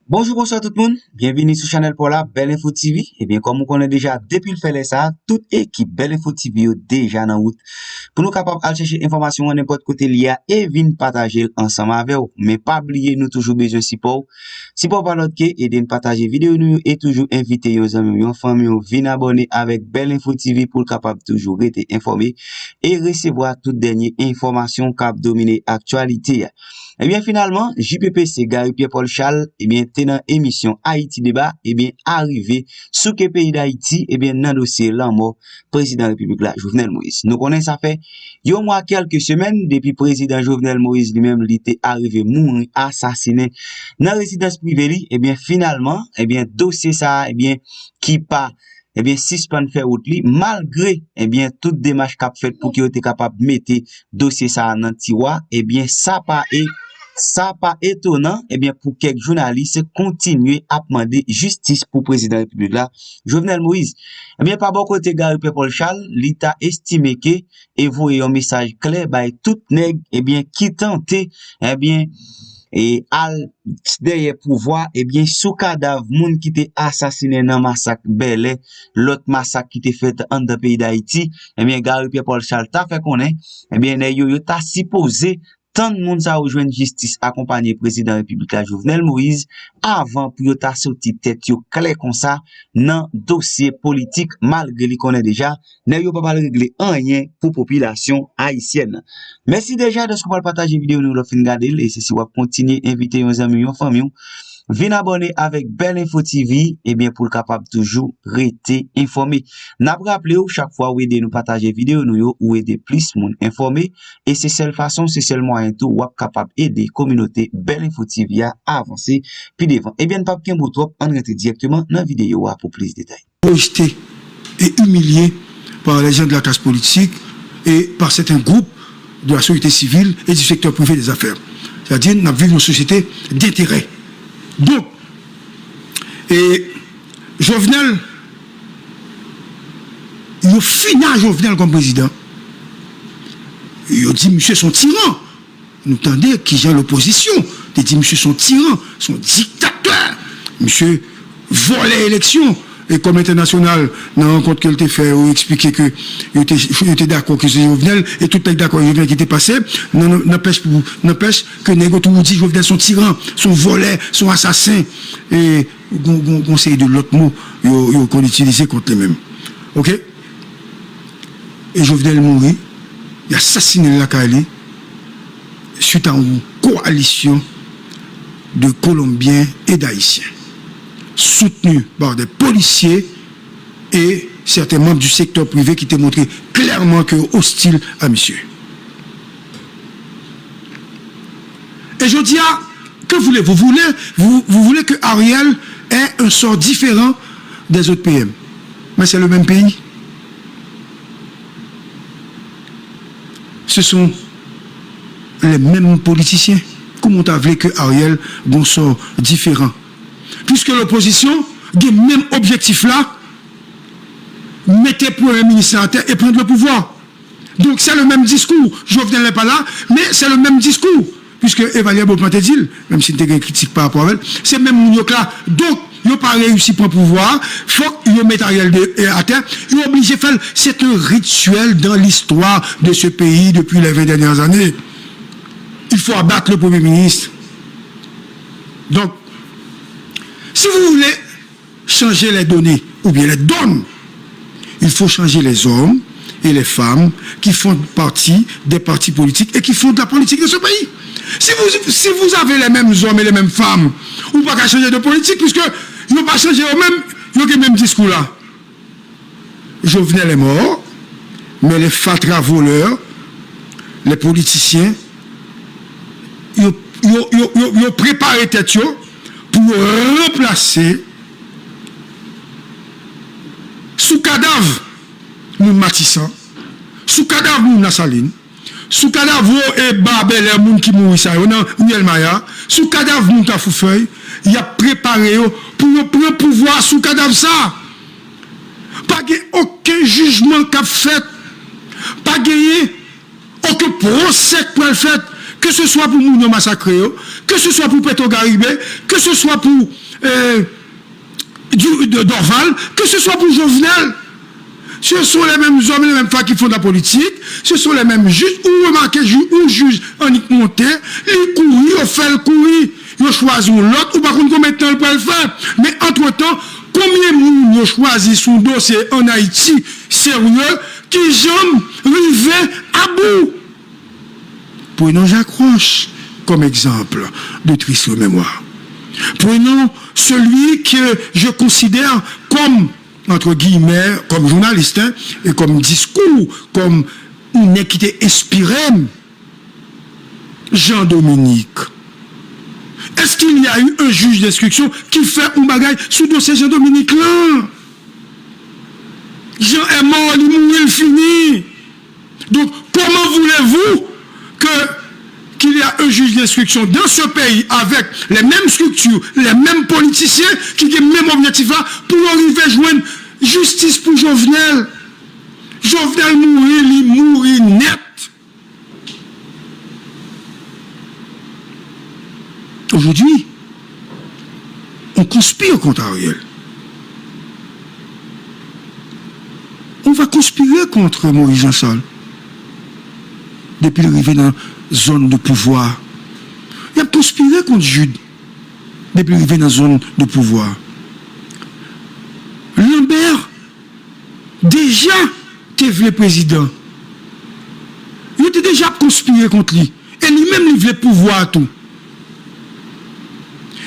Bonjour, bonsoir tout le monde. Bienvenue sur Channel pour la Belle Info TV. Eh bien, comme on connaît déjà depuis le fait ça, toute équipe Belle Info TV est déjà en route. Pour nous capables de chercher information à n'importe côté lié et venir partager ensemble avec vous. Mais pas oublier, nous toujours besoin de support. Support par l'autre et de partager vidéo nous et toujours inviter vos amis, vos familles, venir abonner avec Belle Info TV pour capable toujours être informé et recevoir toute dernière information cap dominer actualité. Eh bien, finalement, JPPC, Gary Pierre-Paul Charles, eh bien, tenant émission Haïti débat, eh bien, arrivé sous que pays d'Haïti, eh bien, dans dossier la mort, président de la République là, Jovenel Moïse. Nous connaissons ça fait, yo mois quelques semaines, depuis président Jovenel Moïse lui-même, il était arrivé mourir, assassiné, dans résidence privée, eh bien, finalement, eh bien, dossier ça, eh bien, qui pas, eh bien, suspend faire route li, malgré, eh bien, toute démarche qu'a fait pour qu'il était capable de mettre dossier ça dans tiroir, eh bien, ça pas étonnant, eh bien, pour quelques journalistes continuer à demander justice pour le président de la République là, Jovenel Moïse. Eh bien, par bon côté, Gary Pierre-Paul Charles, l'État estimé que, et voyez un message clair, bah, tout nègre, eh bien, qui tentait, eh bien, et al derrière pouvoir, eh bien, sous cadavre, moun qui était assassiné dans massacre Belé, l'autre massacre qui était fait en dans pays d'Haïti, eh bien, Gary Pierre-Paul Charles t'a fait connaître, eh bien, yo t'a supposé tant de monde ça rejoindre justice accompagné président de la République la Jovenel Moïse avant pour yo ta sorti tête yo clair comme ça dans dossier politique malgré li connaît déjà n'a yo pas régler rien pour population haïtienne. Merci déjà de ce qu'on va partager vidéo nous le fin regarder et ceci va continuer inviter vos amis vos familles. Venez abonner avec Belle Info TV, et bien pour le capable toujours rester informé. N'a pas rappelé chaque fois où aider nous partager vidéo nous ou aider plus moun informé et c'est seule façon, c'est seul moyen tout ou capable aider communauté Belle Info TV à avancer puis devant. Et bien pas qu'un bout trop on rentre directement dans vidéo pour plus de détails. Rejeté et humilié par les gens de la classe politique et par certains groupes de la société civile et du secteur privé des affaires. C'est-à-dire nous vivons une société d'intérêt. Donc, et Jovenel, il finit Jovenel comme président. Il dit, monsieur, son tyran. Nous entendez qui gère l'opposition. Il dit, monsieur, son tyran, son dictateur. Monsieur volait l'élection. Et comme international, dans la rencontre qu'elle était fait, ou expliqué que il était d'accord que c'est Jovenel, et tout est d'accord, Jovenel qui était passé, n'empêche que Négotou dit Jovenel son tyran, son volet, son assassin, et conseil de l'autre mot, qu'on utilisait contre eux-mêmes. Ok? Et Jovenel mourit, il a assassiné la Cali, suite à une coalition de Colombiens et d'Haïtiens, soutenu par des policiers et certains membres du secteur privé qui étaient montrés clairement que hostiles à monsieur. Et je dis, que voulez-vous? Vous voulez que Ariel ait un sort différent des autres PM. Mais c'est le même pays. Ce sont les mêmes politiciens. Comment t'as voulu que Ariel ait un sort différent? Puisque l'opposition a le même objectif là, mettez pour un ministre à terre et prendre le pouvoir. Donc c'est le même discours. Jovenel n'est pas là, mais c'est le même discours. Puisque Evalia Beauplanté dit, même si tu as une critique par rapport à elle, c'est même Mouniouk là. Donc, il n'a pas réussi pour le pouvoir. Il faut qu'il mette Ariel à terre. Il est obligé de faire. C'est un rituel dans l'histoire de ce pays depuis les 20 dernières années. Il faut abattre le Premier ministre. Donc, si vous voulez changer les données, ou bien les donnes, il faut changer les hommes et les femmes qui font partie des partis politiques et qui font de la politique de ce pays. Si vous avez les mêmes hommes et les mêmes femmes, vous ne pouvez pas changer de politique puisque ils n'ont pas changé eux-mêmes, ils ont le même discours là. Jovenel est mort, mais les fatras voleurs, les politiciens, ils ont préparé tête pour remplacer sous cadavre nous Matissan, sous cadavre nous Nassaline, sous cadavre et Babel et moun qui mouri ça, non Maya, sous cadavre nous Tafoufeuille, il a préparé pour prendre pouvoir sous cadavre ça. Pas aucun jugement qu'a fait, pas gagné aucun procès qu'a fait, que ce soit pour moun massacrer, que ce soit pour Petro-Garibé, que ce soit pour Dorval, que ce soit pour Jovenel. Ce sont les mêmes hommes et les mêmes femmes qui font de la politique, ce sont les mêmes juges, ou remarquez, ou juge Annick Monté, ils courent, ils font le courir, ils choisissent l'autre, ou par contre combien de temps ils peuvent le faire. Mais entre-temps, combien de monde ils choisissent son dossier en Haïti sérieux, qui jamais arrivé à bout. Prenons Jacques Roche comme exemple de triste mémoire. Prenons celui que je considère comme, entre guillemets, comme journaliste, hein, et comme discours, comme une équité inspirée, Jean-Dominique. Est-ce qu'il y a eu un juge d'instruction qui fait un bagage sous dossier Jean-Dominique là? Jean est mort, il mourit, il finit. Donc, comment voulez-vous qu'il y a un juge d'instruction dans ce pays avec les mêmes structures, les mêmes politiciens qui ont le même objectif là pour arriver à joindre justice pour Jovenel? Jovenel mourit, il mourit net. Aujourd'hui, on conspire contre Ariel. On va conspirer contre Moïse Jean-Sol. Depuis l'arrivée dans la zone de pouvoir. Il a conspiré contre Jude. Depuis l'arrivée dans la zone de pouvoir. Lambert, déjà, était le président. Il était déjà conspiré contre lui. Et lui-même, il voulait pouvoir tout.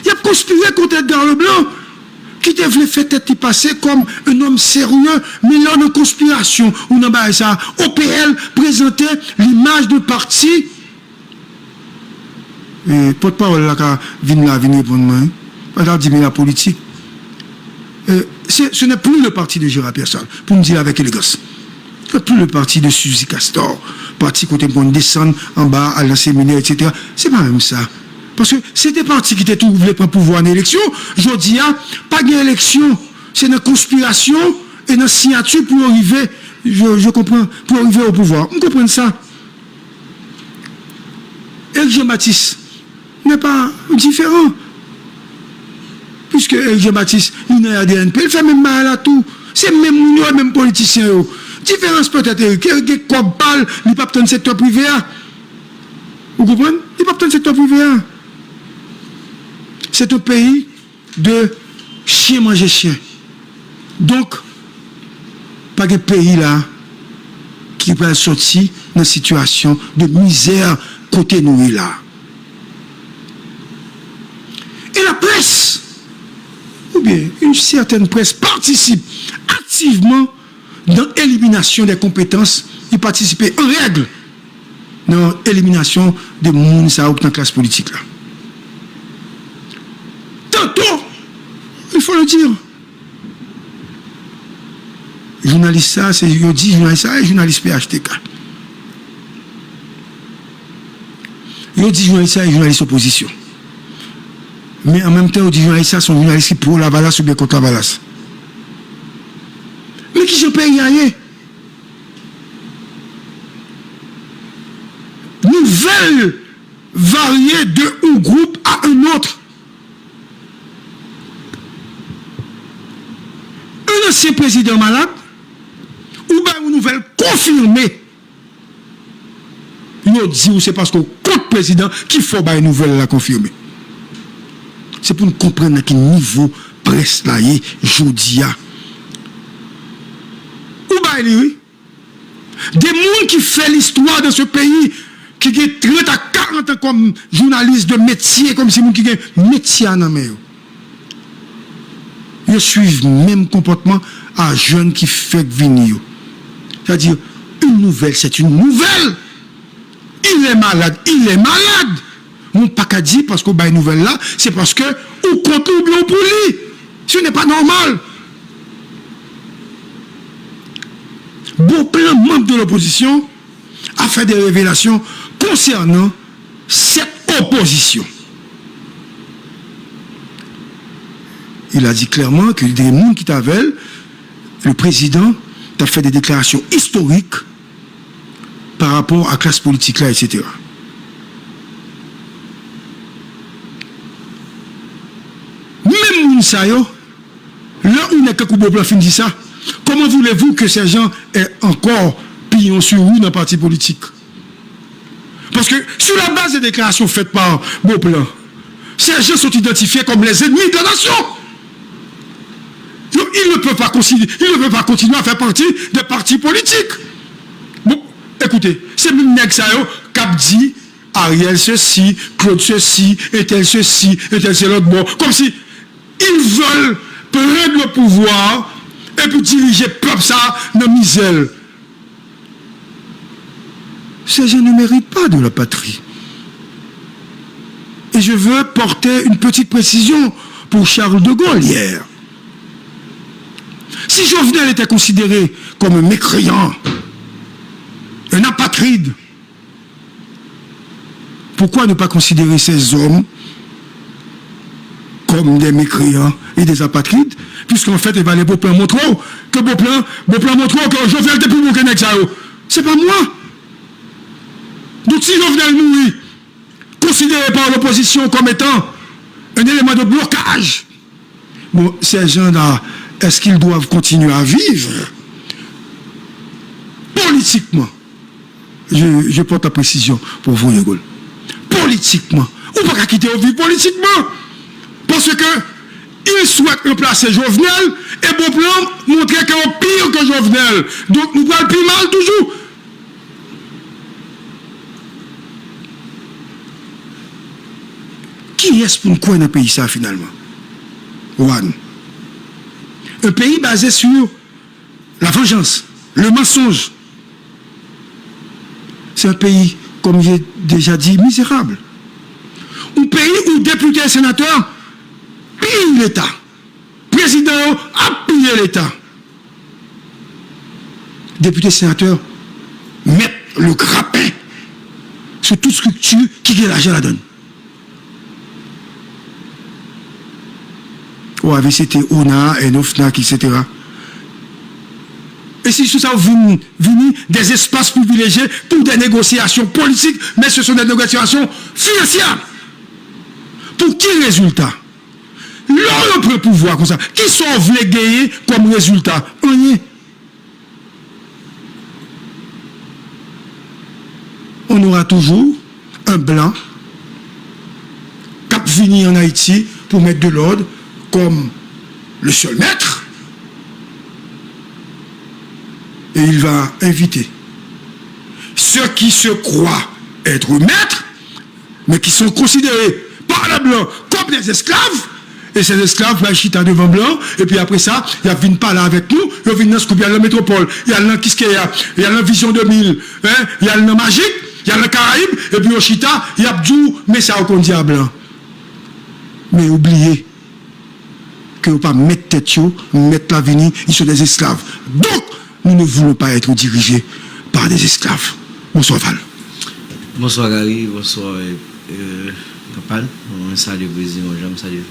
Il a conspiré contre Edgar Leblanc, qui devait faire tête passer comme un homme sérieux, mais là, de conspiration, ou dans ça, OPL présentait l'image de parti. Et porte-parole là, quand vient répondre, moi, pas dire la politique. Ce n'est plus le parti de Gérard Pierre-Sall, pour me dire avec élégance. Ce n'est plus le parti de Suzy Castor, parti côté pour descendre en bas à la séminaire, etc. C'est pas même ça. Parce que c'était parti qui était tout voulait pas pouvoir en élection. Je dis, pas d'élection, c'est une conspiration et une signature pour arriver, je comprends, pour arriver au pouvoir. On comprend ça. Et Jean-Baptiste n'est pas différent. Puisque Jean-Baptiste, il est à DNP, il fait même mal à tout. C'est même politicien. Différence peut-être, quelqu'un qui parle, il n'est pas dans le secteur privé. Vous comprenez? Il n'est pas dans le secteur privé. C'est un pays de chien manger chien. Donc, pas de pays là qui va sortir dans une situation de misère côté nous là. Et la presse, ou bien une certaine presse, participe activement dans l'élimination des compétences. Il participe en règle dans l'élimination des gens dans la classe politique là. Tantôt, il faut le dire. Journaliste ça, c'est journaliste ça et journaliste PHTK. Il dit journaliste ça et journaliste opposition. Mais en même temps, on dit journaliste ça, sont journalistes qui pour la valasse ou bien contre la valasse. Mais qui se paye rien. Nouvelles variées d'un groupe à un autre. Un ancien président malade, ou bien une nouvelle confirmée. Il dit c'est parce que contre président qu'il faut une nouvelle la confirmer. C'est pour nous comprendre à quel niveau presse là est Jodia. Ou bien oui. Des gens qui font l'histoire de ce pays, qui ont 30 à 40 ans comme journaliste de métier, comme si gens qui ont métier en main. Ils suivent le même comportement à jeunes qui fait venir. C'est-à-dire, une nouvelle, c'est une nouvelle. Il est malade, il est malade. On pas qu'à dire parce qu'on a une nouvelle là, c'est parce que on contribue pour lui. Ce n'est pas normal. Bon plein de membres de l'opposition a fait des révélations concernant cette opposition. Il a dit clairement que des gens qui t'avaient, le président a fait des déclarations historiques par rapport à la classe politique là, etc. moun sa yo, là où n'est que Koubo Blanc fin dit ça, comment voulez-vous que ces gens aient encore pillon sur vous dans le parti politique? Parce que sur la base des déclarations faites par Beauplan, ces gens sont identifiés comme les ennemis de la nation. Donc, ils ne peuvent pas continuer à faire partie des partis politiques. Bon, écoutez, c'est même nèg ça yo qui dit Ariel ceci, Claude ceci, et tel c'est l'autre bon. Comme si ils veulent prendre le pouvoir et puis diriger le peuple ça dans la misère. Ces gens ne méritent pas de la patrie. Et je veux porter une petite précision pour Charles de Gaulle hier. Si Jovenel était considéré comme un mécréant, un apatride, pourquoi ne pas considérer ces hommes comme des mécréants et des apatrides, puisqu'en fait, il va aller Beauplan montrer que Beauplan montre que Jovenel était plus bon que Nexao. C'est pas moi. Donc si Jovenel mourit, considéré par l'opposition comme étant un élément de blocage, bon, ces gens-là, est-ce qu'ils doivent continuer à vivre politiquement? Je porte la précision pour vous, Yegol. Politiquement. Ou pas quitter au vivre politiquement. Parce que ils souhaitent remplacer Jovenel et Beauplan montrer qu'il est pire que Jovenel. Donc nous allons plus mal toujours. Qui est-ce pour nous croire dans le pays ça finalement? One. Un pays basé sur la vengeance, le mensonge. C'est un pays, comme j'ai déjà dit, misérable. Un pays où députés et sénateurs pillent l'État. Président a pillé l'État. Députés et sénateurs mettent le grappin sur toute structure qui gagne l'argent la donne. Ouais, c'était ONA, ENOFNAC, etc. Et si tout ça vient des espaces privilégiés pour des négociations politiques, mais ce sont des négociations financières. Pour quel résultat? L'on peut pouvoir comme ça. Qui sont voulés gagner comme résultat? Rien. On aura toujours un blanc qui va venir en Haïti pour mettre de l'ordre comme le seul maître, et il va inviter ceux qui se croient être maîtres, mais qui sont considérés par les Blancs comme des esclaves, et ces esclaves vont chita devant Blanc, et puis après ça, ils viennent pas là avec nous, ils viennent dans ce qu'il y a dans la métropole, il y a dans Kiskeya, il y a dans Vision 2000, il y a dans Magique, il y a dans Caraïbes, et puis au Chita, il y a Bdou, mais ça au dit à Blanc. Mais oubliez que vous ne pouvez pas mettre tête, mettre l'avenir, ils sont des esclaves. Donc, nous ne voulons pas être dirigés par des esclaves. Bonsoir Val. Bonsoir Gary, bonsoir Kapal. On salue le président, j'aime saluer.